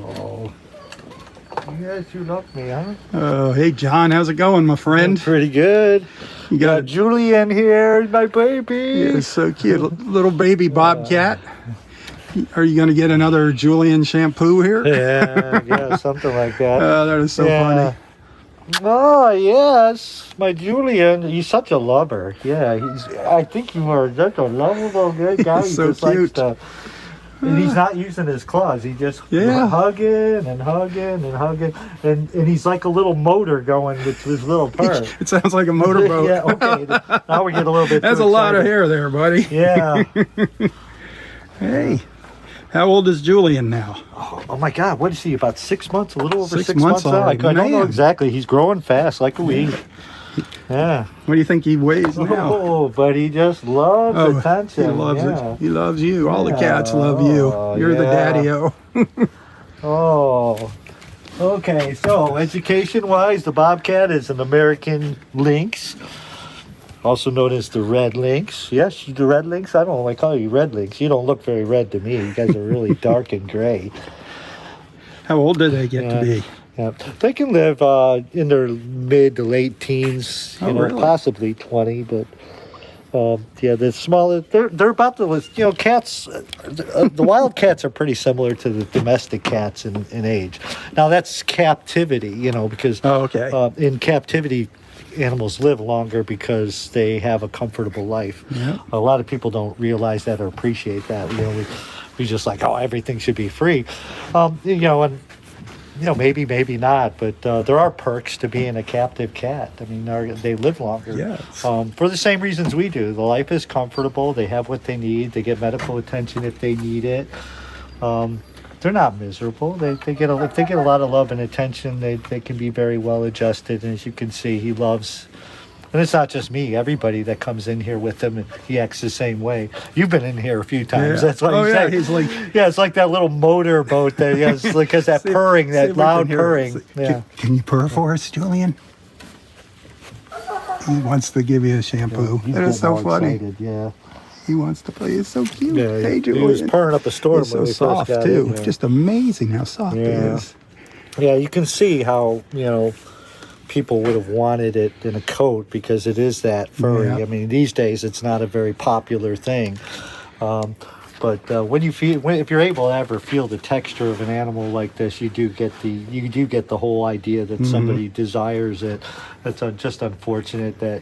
Oh. Yes, you love me, huh? Oh, hey, John. How's it going, my friend? Pretty good. You got Julian here, my baby. Yeah, so cute. Little baby Bobcat. Are you going to get another Julian shampoo here? Yeah, something like that. Oh, that is so funny. Oh, yes. My Julian, he's such a lover. Yeah, I think you are such a lovable good guy. He's so cute. And he's not using his claws. He just hugging and hugging and hugging. And he's like a little motor going with his little purr. It sounds like a motorboat. Yeah, okay. Now we get a little bit That's too a lot of excited. hair there, buddy. Yeah. Hey, how old is Julian now? Oh my God, what is he, about 6 months? A little over 6 months now? I already. don't know Man. exactly. He's growing fast like a weed. Yeah. What do you think he weighs now? Oh, but he just loves attention. He loves it. He loves you. All the Yeah. cats love you. You're the daddy-o. Oh. Okay, so education-wise, the Bobcat is an American lynx, also known as the red lynx. Yes, the red lynx. I don't know why I call you red lynx. You don't look very red to me. You guys are really dark and gray. How old do they get to be? Yeah, they can live in their mid to late teens, Really? possibly 20. But the smaller, they're about the cats. The wild cats are pretty similar to the domestic cats in age. Now that's captivity, because in captivity, animals live longer because they have a comfortable life. Yeah. A lot of people don't realize that or appreciate that. We just like, everything should be free, and maybe not, but there are perks to being a captive cat. I mean, they live longer. Yes. For the same reasons we do. The life is comfortable. They have what they need. They get medical attention if they need it. They're not miserable. They get a lot of love and attention. They can be very well adjusted, and as you can see, he loves. And it's not just me. Everybody that comes in here with him, he acts the same way. You've been in here a few times. Yeah. That's why you say. He's like, it's like that little motor boat there. Yeah, it's like has that purring, that loud purring. Yeah. Can you purr for us, Julian? He wants to give you a shampoo. He's That is so getting all funny. excited, yeah. He wants to play. It's so cute. Yeah, Hey, he Julian. was purring up a storm He's when so we soft first got too. in there. Just amazing how soft it is. Yeah, you can see how people would have wanted it in a coat because it is that furry. Yeah. I mean, these days it's not a very popular thing. But when if you're able to ever feel the texture of an animal like this, you do get the whole idea that somebody desires it. It's just unfortunate that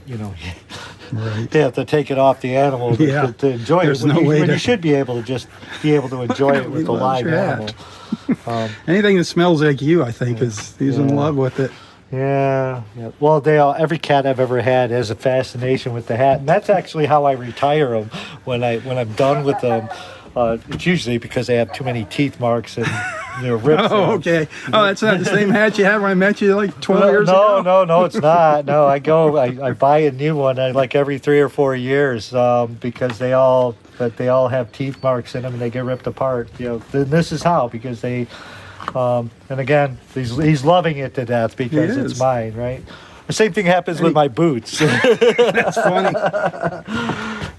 Right. they have to take it off the animal to enjoy There's it. no way You should be able to just enjoy it with a live animal. Anything that smells like you, I think, he's in love with it. Yeah. Well, every cat I've ever had has a fascination with the hat, and that's actually how I retire them. When I'm done with them, it's usually because they have too many teeth marks and rips. Oh, okay. Oh, that's not the same hat you had when I met you like 12 years ago? No, it's not. No, I buy a new one like every 3 or 4 years because they all have teeth marks in them and they get ripped apart. Then this is how, because they. And again, he's loving it to death because it's mine, right? The same thing happens with my boots. That's funny.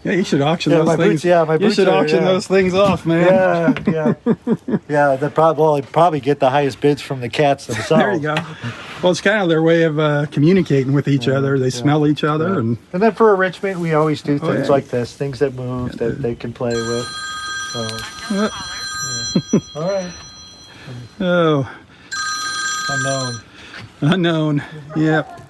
Yeah, you should auction those things. Boots, my boots. You should auction those things off, man. Yeah. They probably get the highest bids from the cats themselves. There you go. Well, it's kind of their way of communicating with each other. They smell each other, and then for enrichment, we always do things like this, things that move that they can play with. So, all right. Oh, unknown. Yep.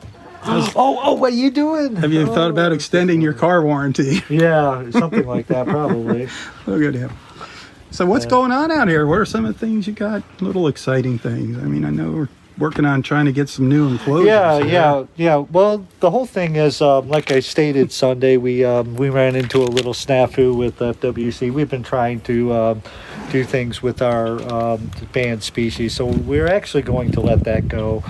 What are you doing? Have you thought about extending your car warranty? Yeah, something like that, probably. Look at him. So what's going on out here? What are some of the things you got? Little exciting things. I mean, I know we're working on trying to get some new enclosures. Yeah. Well, the whole thing is, like I stated Sunday, we ran into a little snafu with FWC. We've been trying to do things with our banned species, so we're actually going to let that go.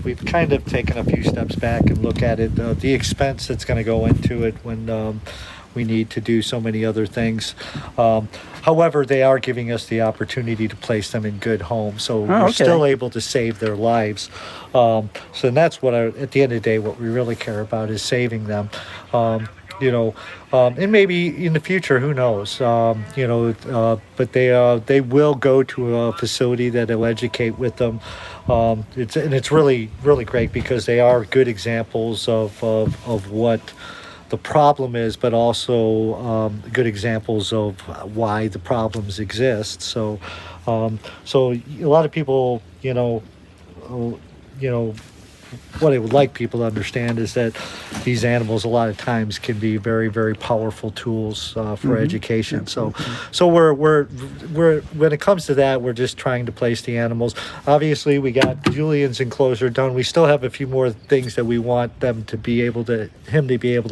We've kind of taken a few steps back and look at it. The expense that's going to go into it when we need to do so many other things. However, they are giving us the opportunity to place them in good homes, so we're still able to save their lives. So that's at the end of the day, what we really care about is saving them. and maybe in the future, who knows? But they will go to a facility that will educate with them. It's really really great because they are good examples of what the problem is, but also good examples of why the problems exist. So a lot of people, what I would like people to understand is that these animals a lot of times can be very, very powerful tools for education. Absolutely. So we're when it comes to that, we're just trying to place the animals. Obviously, we got Julian's enclosure done. We still have a few more things that we want him to be able to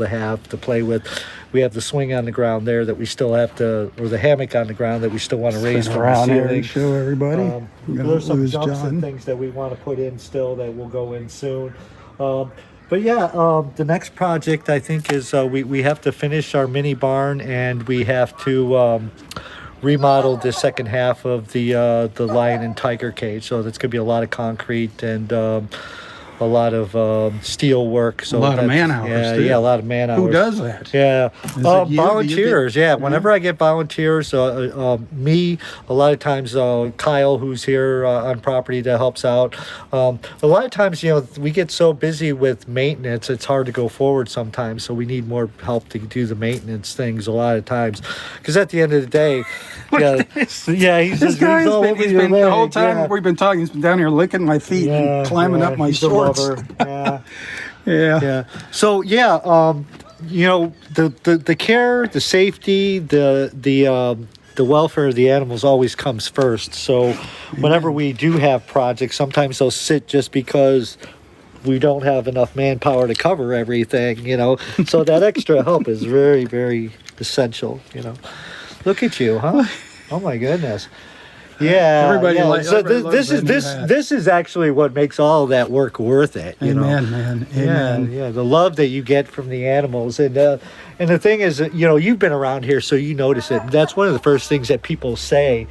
have to play with. We have the swing on the ground there that we still have to, or the hammock on the ground that we still want to raise from the around here ceiling. and show everybody. There's some lose jumps John. and things that we want to put in still that will go in soon. But yeah, the next project I think is we have to finish our mini barn, and we have to remodel the second half of the lion and tiger cage. So that's going to be a lot of concrete and a lot of steel work. So A lot of that's- man hours, Yeah, too. yeah, a lot of man hours. Who does that? Yeah, it you? Do you volunteers. get- Yeah, whenever I get volunteers, me, a lot of times Kyle, who's here on property, that helps out. A lot of times, we get so busy with maintenance, it's hard to go forward sometimes. So we need more help to do the maintenance things a lot of times, because at the end of the day, he's This guy's all been, over he's your been the whole leg, time yeah. we've been talking, he's been down here licking my feet and climbing up my he's a shorts. lover. Yeah. Yeah. So the care, the safety, the welfare of the animals always comes first. So whenever we do have projects, sometimes they'll sit just because we don't have enough manpower to cover everything. So that extra help is very, very essential. Look at you, huh? Oh my goodness. Yeah, Everybody yeah. likes- So everybody loves that new hat. this is actually what makes all of that work worth it. Amen, man. Amen. Yeah, the love that you get from the animals, and the thing is, you've been around here, so you notice it. That's one of the first things that people say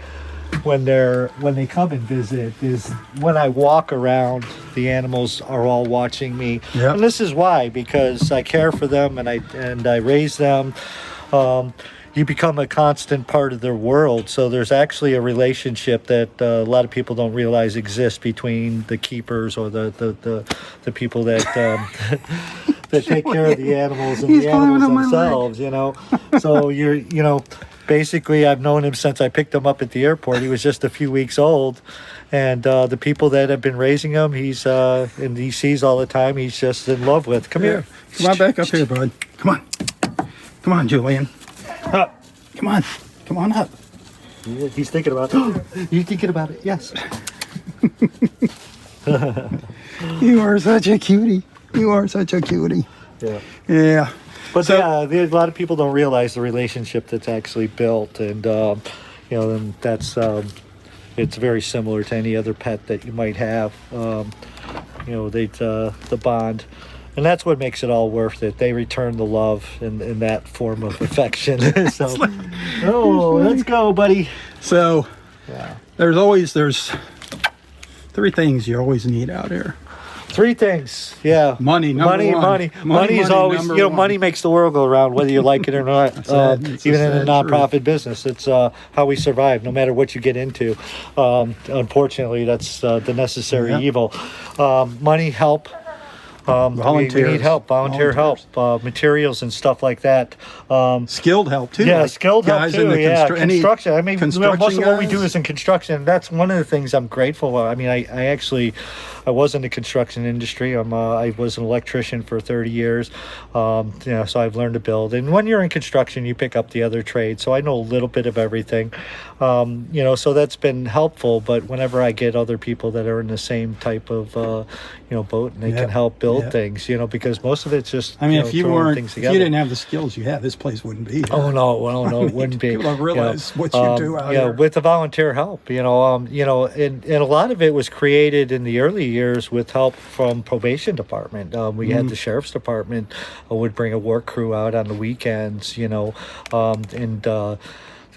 when they come and visit is when I walk around, the animals are all watching me, Yep. and this is why, because I care for them and I raise them. You become a constant part of their world. So there's actually a relationship that a lot of people don't realize exists between the keepers or the people that that take care of the animals and He's the climbing animals up my themselves. So basically I've known him since I picked him up at the airport. He was just a few weeks old. And the people that have been raising him, he's and he sees all the time, he's just in love with. Come here. Come on back up here, bud. Come on, Julian. Up. Come on up. He's thinking about it. You thinking about it? Yes. You are such a cutie. Yeah. Yeah. But a lot of people don't realize the relationship that's actually built, and and that's it's very similar to any other pet that you might have. The bond. And that's what makes it all worth it. They return the love in that form of affection. Let's go, buddy. So Yeah. there's 3 things you always need out here. 3 things. Yeah. Money, number one. Money is always, number one. money makes the world go round, whether you like it or not. It's a Even in a sad nonprofit business, it's how we survive, no matter what you get into. Unfortunately, that's the necessary Yeah. evil. Money, help. We Volunteers. need help, volunteer help, materials and stuff like that. Skilled help too. Yeah, like skilled help guys too. in the Yeah, any construction. I mean, construction most of what we guys? do is in construction. That's one of the things I'm grateful for. I mean, I was in the construction industry. I was an electrician for 30 years. So I've learned to build. And when you're in construction, you pick up the other trades. So I know a little bit of everything. So that's been helpful. But whenever I get other people that are in the same type of boat, and they can help build things, because most of it's just if you throwing weren't, things if you together. didn't have the skills you have, this place wouldn't be here. Oh no, it wouldn't be. People don't realize what you do out yeah, here. with the volunteer help, and a lot of it was created in the early years with help from probation department. We had the sheriff's department would bring a work crew out on the weekends,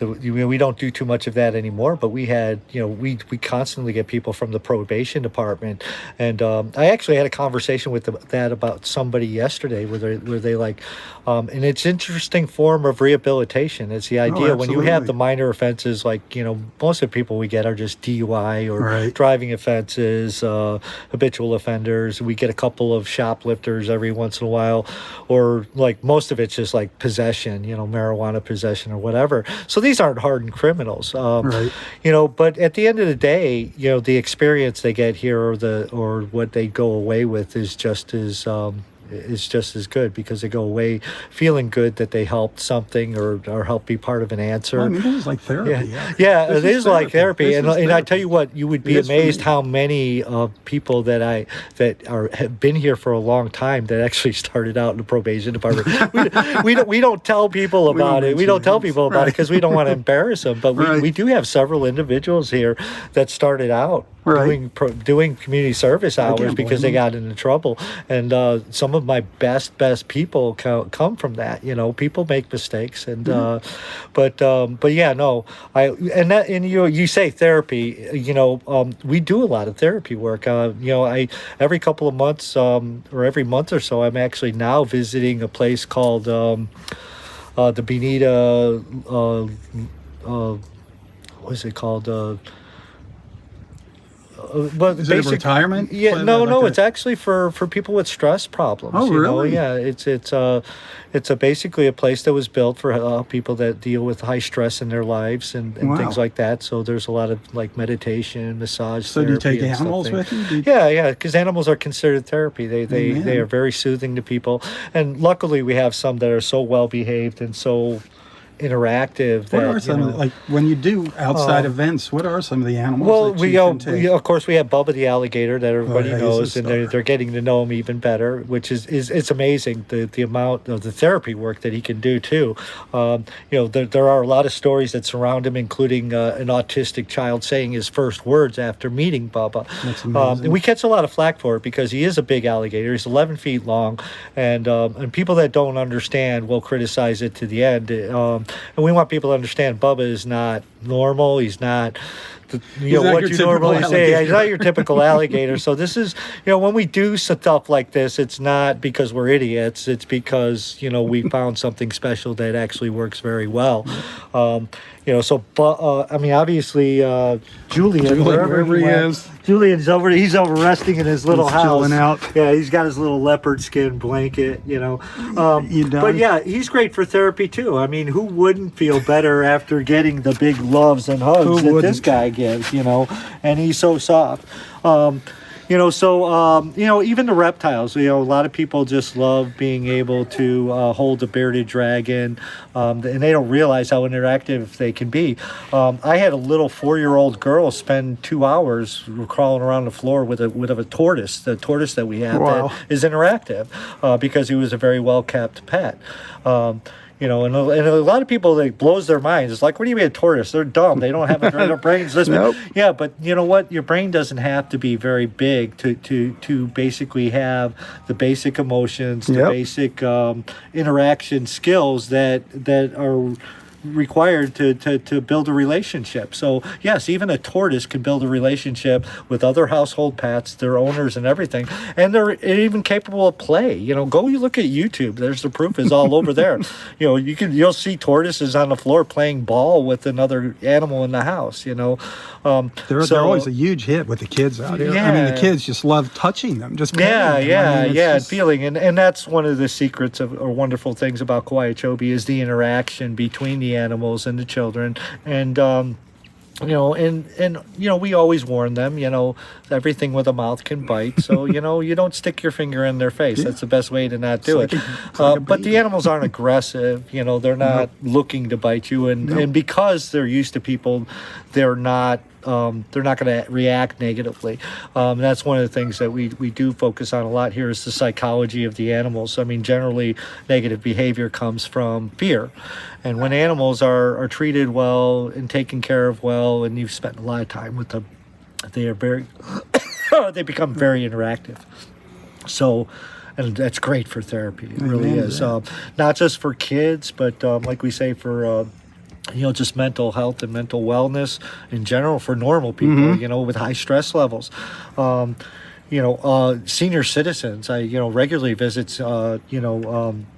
we don't do too much of that anymore, but we had, we constantly get people from the probation department. And I actually had a conversation with that about somebody yesterday where they like, and it's interesting form of rehabilitation. It's the idea when you have the minor offenses, like, most of the people we get are just DUI or driving offenses, habitual offenders. We get a couple of shoplifters every once in a while, or like most of it's just like possession, marijuana possession or whatever. So these aren't hardened criminals, but at the end of the day, the experience they get here or what they go away with is just as good, because they go away feeling good that they helped something or helped be part of an answer. Well, I mean, this is like therapy. Yeah, it is like therapy. And I tell you what, you would be amazed how many people that have been here for a long time that actually started out in the probation department. we don't tell people about it. We don't tell people about it because we don't want to embarrass them. But we do have several individuals here that started out doing community service hours because they got into trouble. And some of my best people come from that. People make mistakes, and but yeah, no, you say therapy. We do a lot of therapy work. I every couple of months or every month or so, I'm actually now visiting a place called the Benita. What is it called? But is it a retirement? Yeah, no, it's actually for people with stress problems. Oh, really? Yeah, it's basically a place that was built for people that deal with high stress in their lives and things like that. So there's a lot of like meditation, massage. So do you take animals with you? Yeah, because animals are considered therapy. They are very soothing to people, and luckily we have some that are so well behaved and so interactive. What are some like when you do outside events? What are some of the animals? Well, of course we have Bubba the alligator that everybody knows, and they're getting to know him even better, which is it's amazing the amount of the therapy work that he can do too. There are a lot of stories that surround him, including an autistic child saying his first words after meeting Bubba. That's amazing. And we catch a lot of flack for it because he is a big alligator. He's 11 feet long, and people that don't understand will criticize it to the end. And we want people to understand Bubba is not normal. He's not what you normally say. He's not your typical alligator. So this is, when we do stuff like this, it's not because we're idiots. It's because, we found something special that actually works very well. Obviously, Julian, wherever he is. Julian's he's over resting in his little house. Chilling out. Yeah, he's got his little leopard skin blanket, But yeah, he's great for therapy too. I mean, who wouldn't feel better after getting the big loves and hugs that this guy gives, and he's so soft. Even the reptiles, a lot of people just love being able to hold a bearded dragon, and they don't realize how interactive they can be. I had a little 4-year-old girl spend 2 hours crawling around the floor with a tortoise, the tortoise that we have that is interactive, because he was a very well-kept pet. And a lot of people, it blows their minds. It's like, what do you mean a tortoise? They're dumb. They don't have their brains. Nope. Yeah, but you know what? Your brain doesn't have to be very big to basically have the basic emotions, the basic interaction skills that are required to build a relationship. So yes, even a tortoise can build a relationship with other household pets, their owners and everything, and they're even capable of play. You look at YouTube. There's the proof is all over there. You'll see tortoises on the floor playing ball with another animal in the house. They're always a huge hit with the kids out here. Yeah. I mean, the kids just love touching them, just and feeling, and that's one of the secrets or wonderful things about Kowiachobee is the interaction between the animals and the children, and we always warn them, everything with a mouth can bite, so you don't stick your finger in their face. That's the best way to not do it. But the animals aren't aggressive, they're not looking to bite you, and because they're used to people, they're not going to react negatively. That's one of the things that we do focus on a lot here is the psychology of the animals. I mean, generally, negative behavior comes from fear. And when animals are treated well and taken care of well, and you've spent a lot of time with them, they are they become very interactive. So, and that's great for therapy. It really is. Not just for kids, but like we say, for just mental health and mental wellness in general for normal people, with high stress levels. Senior citizens, I, regularly visits,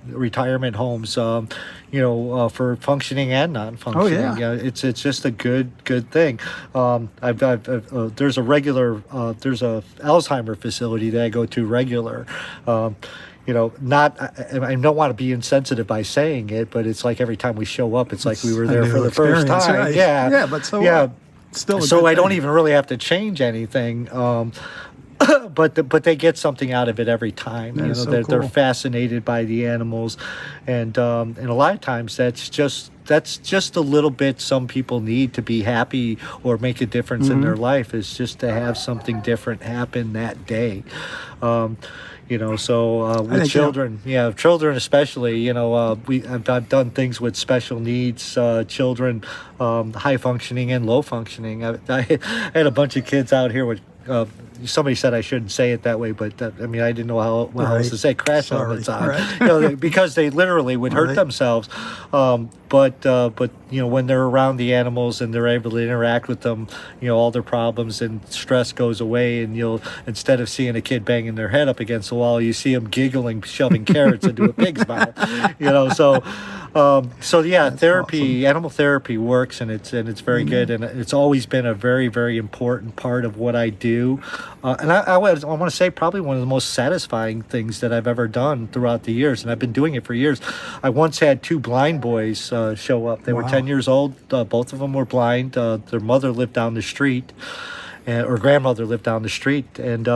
retirement homes, for functioning and non-functioning. Oh, yeah. It's just a good thing. There's a Alzheimer facility that I go to regular. I don't want to be insensitive by saying it, but it's like every time we show up, it's like we were there for the first time. Right. Yeah. Yeah, but so still. So I don't even really have to change anything. But they get something out of it every time. They're fascinated by the animals, and a lot of times that's just a little bit some people need to be happy or make a difference in their life, is just to have something different happen that day. With children, children especially, I've done things with special needs children, high functioning and low functioning. I had a bunch of kids out here with. Somebody said I shouldn't say it that way, but I didn't know what else to say. Crash helmets on, right. Because they literally would hurt themselves. But when they're around the animals and they're able to interact with them, all their problems and stress goes away. And instead of seeing a kid banging their head up against the wall, you see them giggling, shoving carrots into a pig's mouth. Therapy, awesome. Animal therapy works, and it's very good, and it's always been a very, very important part of what I do. And I want to say probably one of the most satisfying things that I've ever done throughout the years, and I've been doing it for years. I once had 2 blind boys show up. They were 10 years old. Both of them were blind. Their mother lived down the street, or grandmother lived down the street, and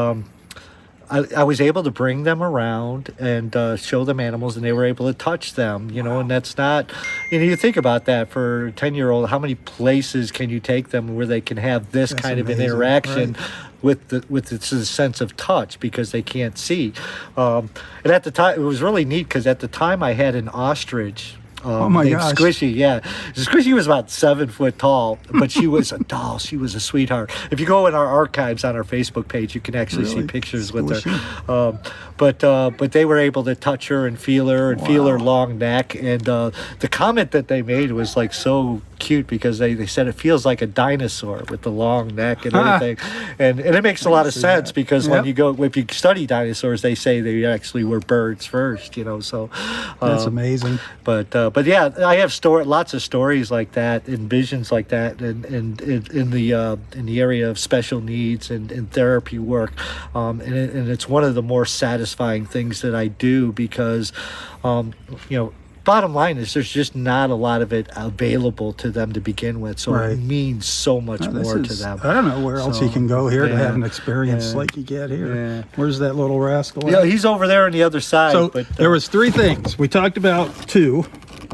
I was able to bring them around and show them animals, and they were able to touch them, and that's not, you think about that for a 10-year-old, how many places can you take them where they can have this that's kind amazing. Of an interaction with the sense of touch, because they can't see. And at the time, it was really neat, because at the time I had an ostrich. Oh my gosh. Squishy, yeah. Squishy was about 7 foot tall, but she was a doll. She was a sweetheart. If you go in our archives on our Facebook page, you can actually see pictures with her. But they were able to touch her and feel her feel her long neck. And the comment that they made was like so cute, because they said it feels like a dinosaur with the long neck and everything. And it makes a lot of sense, because when if you study dinosaurs, they say they actually were birds first, so that's amazing. But yeah, I have lots of stories like that and visions like that, and in the area of special needs and therapy work, and it's one of the more satisfying things that I do, because bottom line is there's just not a lot of it available to them to begin with, so it means so much more to them. I don't know where else you can go here to have an experience like you get here. Yeah. Where's that little rascal? Yeah, he's over there on the other side. So there was 3 things. We talked about 2.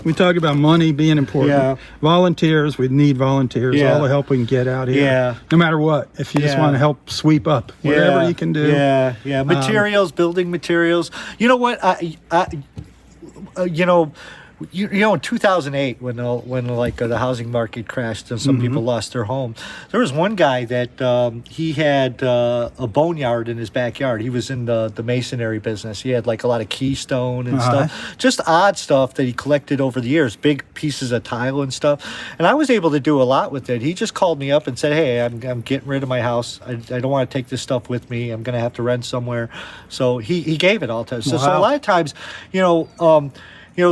We talked about money being important. Yeah. Volunteers, we need volunteers. All the help we can get out here. Yeah. No matter what. If you just want to help sweep up, whatever you can do. Yeah. Materials, building materials. You know what? In 2008, when the housing market crashed and some people lost their home, there was one guy that he had a boneyard in his backyard. He was in the masonry business. He had like a lot of keystone and stuff, just odd stuff that he collected over the years, big pieces of tile and stuff. And I was able to do a lot with it. He just called me up and said, "Hey, I'm getting rid of my house. I don't want to take this stuff with me. I'm going to have to rent somewhere." So he gave it all to us. So a lot of times,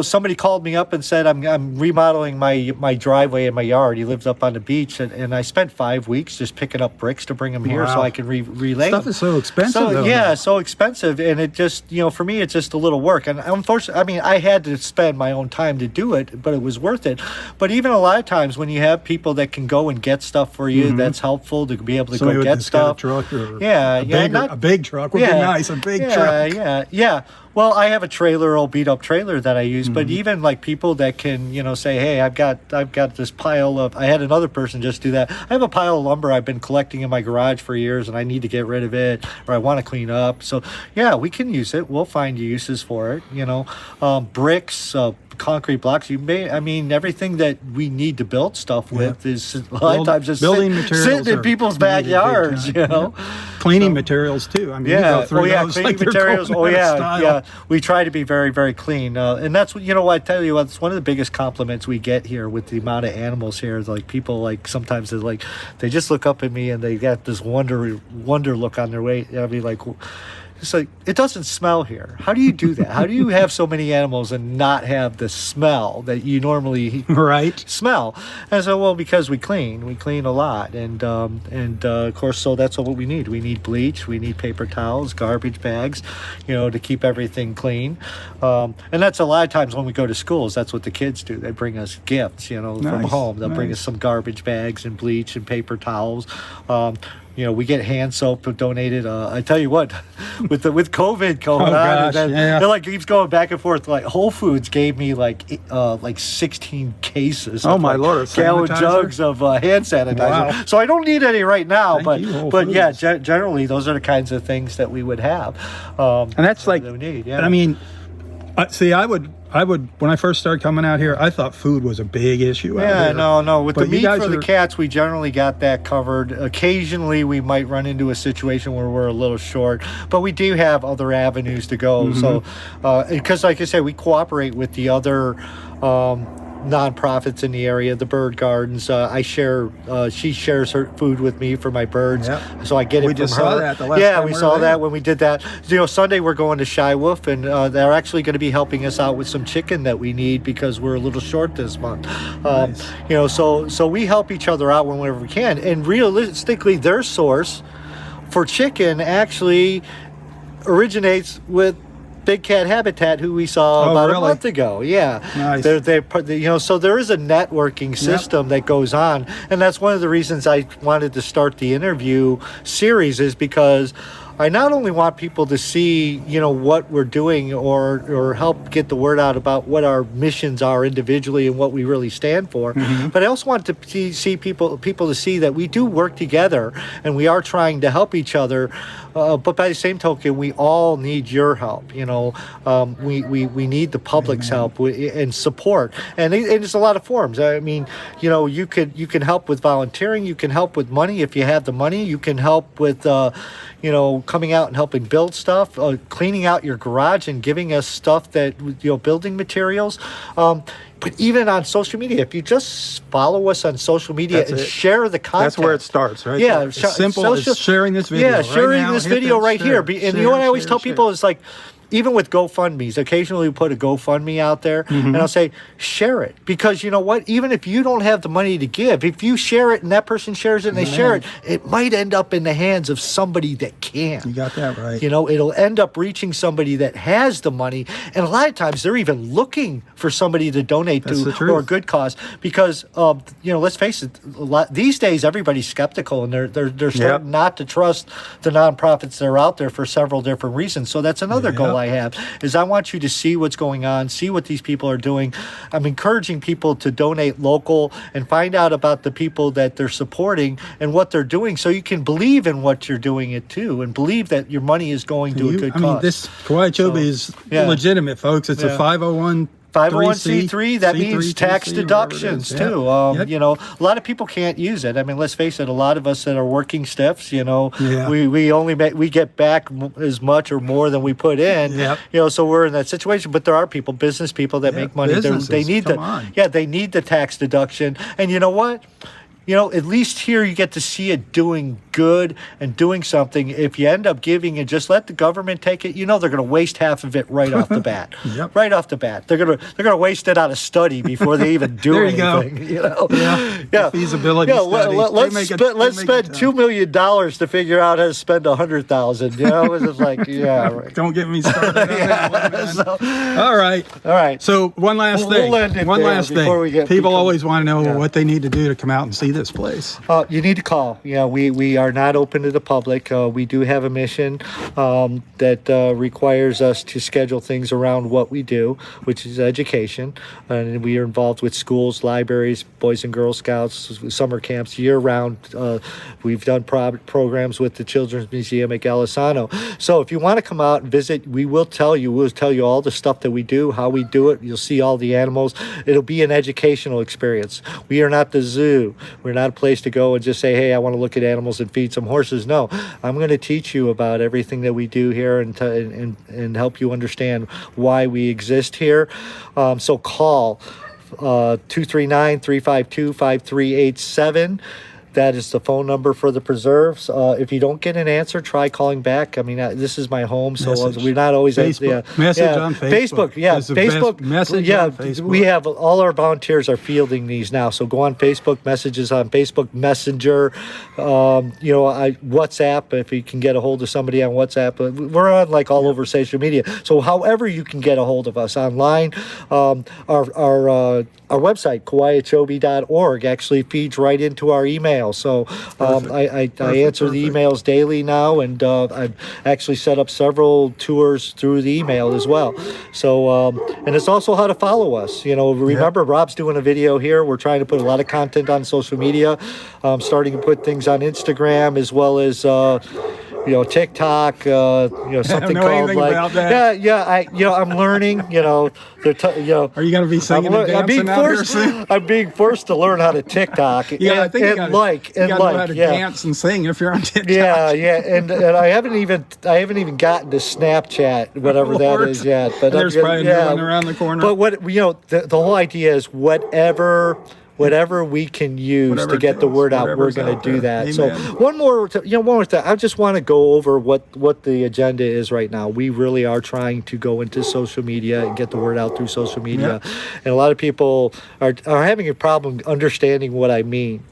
somebody called me up and said, I'm remodeling my driveway in my yard. He lives up on the beach, and I spent 5 weeks just picking up bricks to bring them here so I can relay stuff them. Is so expensive. So expensive, and it just, for me, it's just a little work. And unfortunately, I had to spend my own time to do it, but it was worth it. But even a lot of times when you have people that can go and get stuff for you, that's helpful to be able to go get stuff. Got a truck or a big truck would be nice. A big truck. Yeah. Well, I have a trailer, old beat up trailer that I use, but even like people that can, say, hey, I've got this pile of, I had another person just do that. I have a pile of lumber I've been collecting in my garage for years and I need to get rid of it, or I want to clean up. So yeah, we can use it. We'll find uses for it, bricks, concrete blocks. Everything that we need to build stuff with is a lot of times just building materials sitting in people's backyards, cleaning materials too. I mean, you go through those cleaning like they're materials. going out of style. We try to be very, very clean, and that's what I tell you. It's one of the biggest compliments we get here with the amount of animals here. Is like people like sometimes they just look up at me and they got this wonder look on their way. I mean, like. It's like, it doesn't smell here. How do you do that? How do you have so many animals and not have the smell that you normally smell? And so, well, because we clean a lot, and of course, so that's what we need. We need bleach, we need paper towels, garbage bags, to keep everything clean. And that's a lot of times when we go to schools. That's what the kids do. They bring us gifts, from home. They'll bring us some garbage bags and bleach and paper towels. We get hand soap donated. I tell you what, with COVID going on, it like keeps going back and forth. Like Whole Foods gave me like 16 cases. Oh my Lord! Gallon jugs of hand sanitizer. Wow. So I don't need any right now. But yeah, generally those are the kinds of things that we would have. And that's like that we need. I mean, see, I would when I first started coming out here, I thought food was a big issue. No. With the meat for the cats, we generally got that covered. Occasionally, we might run into a situation where we're a little short, but we do have other avenues to go. Mm-hmm. So, because like I said, we cooperate with the other nonprofits in the area, the bird gardens. She shares her food with me for my birds, so I get it from her. We just saw that the last time we saw that when we did that. Sunday we're going to Shy Wolf, and they're actually going to be helping us out with some chicken that we need because we're a little short this month. Nice. So we help each other out whenever we can, and realistically, their source for chicken actually originates with Big Cat Habitat, who we saw about a month ago. Yeah. Nice. So there is a networking system that goes on, and that's one of the reasons I wanted to start the interview series, is because I not only want people to see, what we're doing or help get the word out about what our missions are individually and what we really stand for, but I also want to see people to see that we do work together and we are trying to help each other. But by the same token, we all need your help. We need the public's help and support. And it's a lot of forms. I mean, you can help with volunteering. You can help with money if you have the money. You can help with, coming out and helping build stuff, cleaning out your garage and giving us stuff that, building materials. But even on social media, if you just follow us on social media and share the content. That's where it starts, right? Yeah. It's simple as sharing this video. Yeah, sharing this video right here. And what I always tell people is like, even with GoFundMes, occasionally we put a GoFundMe out there, and I'll say, share it. Because you know what? Even if you don't have the money to give, if you share it and that person shares it and they share it, it might end up in the hands of somebody that can. You got that right. It'll end up reaching somebody that has the money. And a lot of times they're even looking for somebody to donate to or a good cause. Because, let's face it, these days everybody's skeptical and they're starting not to trust the nonprofits that are out there for several different reasons. So that's another goal I have, is I want you to see what's going on, see what these people are doing. I'm encouraging people to donate local and find out about the people that they're supporting and what they're doing, so you can believe in what you're doing it too, and believe that your money is going to a good cause. I mean, this Kowiachobee is legitimate, folks. It's a 501c3, that means tax deductions too. A lot of people can't use it. I mean, let's face it, a lot of us that are working stiffs, we get back as much or more than we put in. So we're in that situation. But there are business people that make money. They need they need the tax deduction. And you know what? At least here you get to see it doing good and doing something. If you end up giving and just let the government take it, they're going to waste half of it right off the bat. Right off the bat, they're going to waste it on a study before they even do anything. The feasibility study. Let's spend $2 million to figure out how to spend $100,000. It's just like, Don't get me started on that one, all right. So one last thing. One last thing. People always want to know what they need to do to come out and see this place. You need to call. We are not open to the public. We do have a mission that requires us to schedule things around what we do, which is education. And we are involved with schools, libraries, Boys and Girl Scouts, summer camps year-round. We've done programs with the Children's Museum at Golisano. So if you want to come out and visit, we will tell you. We'll tell you all the stuff that we do, how we do it. You'll see all the animals. It'll be an educational experience. We are not the zoo. We're not a place to go and just say, hey, I want to look at animals and feed some horses. No, I'm going to teach you about everything that we do here and help you understand why we exist here. So call 239-352-5387. That is the phone number for the preserves. If you don't get an answer, try calling back. I mean, this is my home, so we're not always Facebook. Message on Facebook. Yeah, Facebook. Message on Facebook. We have all our volunteers are fielding these now. So go on Facebook, messages on Facebook Messenger, WhatsApp. If you can get a hold of somebody on WhatsApp, we're on like all over social media. So however you can get a hold of us online, our website KowiaChobee.org actually feeds right into our email. So I answer the emails daily now, and I've actually set up several tours through the email as well. So and it's also how to follow us. Remember, Rob's doing a video here. We're trying to put a lot of content on social media, starting to put things on Instagram as well as TikTok, something called like I'm learning. Are you going to be singing and dancing out here soon? I'm being forced to learn how to TikTok I think you got to know how to dance and sing if you're on TikTok. And I haven't even gotten to Snapchat, whatever that is yet. But there's probably one around the corner. But the whole idea is whatever we can use to get the word out, we're going to do that. Amen. So one more thing. I just want to go over what the agenda is right now. We really are trying to go into social media and get the word out through social media. Yeah. And a lot of people are having a problem understanding what I mean.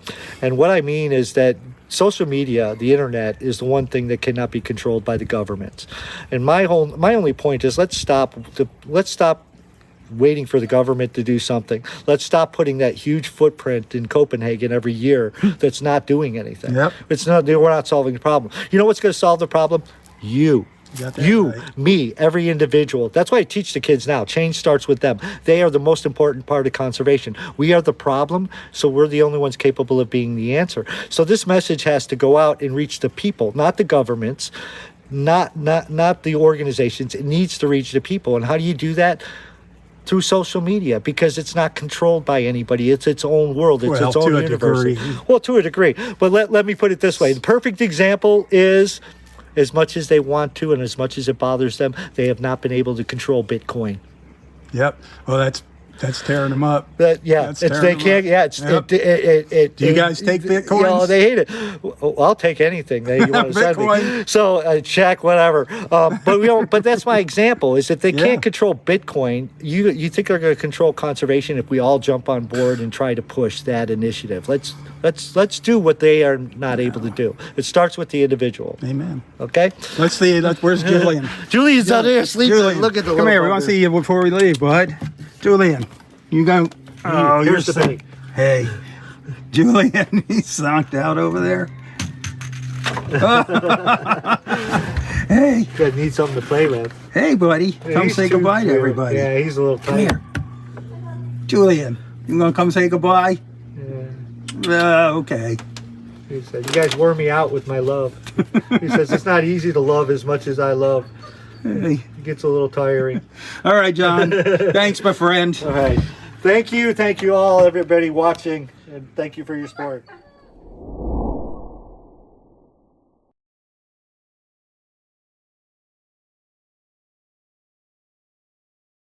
And what I mean is that social media, the internet, is the one thing that cannot be controlled by the government. And my only point is let's stop waiting for the government to do something. Let's stop putting that huge footprint in Copenhagen every year that's not doing anything. Yep. We're not solving the problem. You know what's going to solve the problem? You, right. Me, every individual. That's why I teach the kids now. Change starts with them. They are the most important part of conservation. We are the problem, so we're the only ones capable of being the answer. So this message has to go out and reach the people, not the governments, not the organizations. It needs to reach the people. And how do you do that? Through social media, because it's not controlled by anybody. It's its own world. It's its own universe. Well, to a degree. But let me put it this way. The perfect example is, as much as they want to and as much as it bothers them, they have not been able to control Bitcoin. Yep. Well, that's tearing them up. They can't. Yeah, do you guys take Bitcoin? They hate it. Well, I'll take anything that you want to send me. So check, whatever. But that's my example. Is that they can't control Bitcoin. You think they're going to control conservation if we all jump on board and try to push that initiative? Let's do what they are not able to do. It starts with the individual. Amen. Okay. Let's see. Where's Julian? Julian's out there sleeping. Julian, look at the. Come here. We want to see you before we leave, bud. Julian, you go. Oh, here's the thing. Hey, Julian, he's zonked out over there. Hey. Good, need something to play with. Hey, buddy. Come say goodbye to everybody. Yeah, he's a little tired. Come here. Julian, you gonna come say goodbye? Yeah. Okay. He said, you guys wore me out with my love. He says, it's not easy to love as much as I love. Hey. It gets a little tiring. All right, John. Thanks, my friend. All right. Thank you all, everybody watching, and thank you for your support.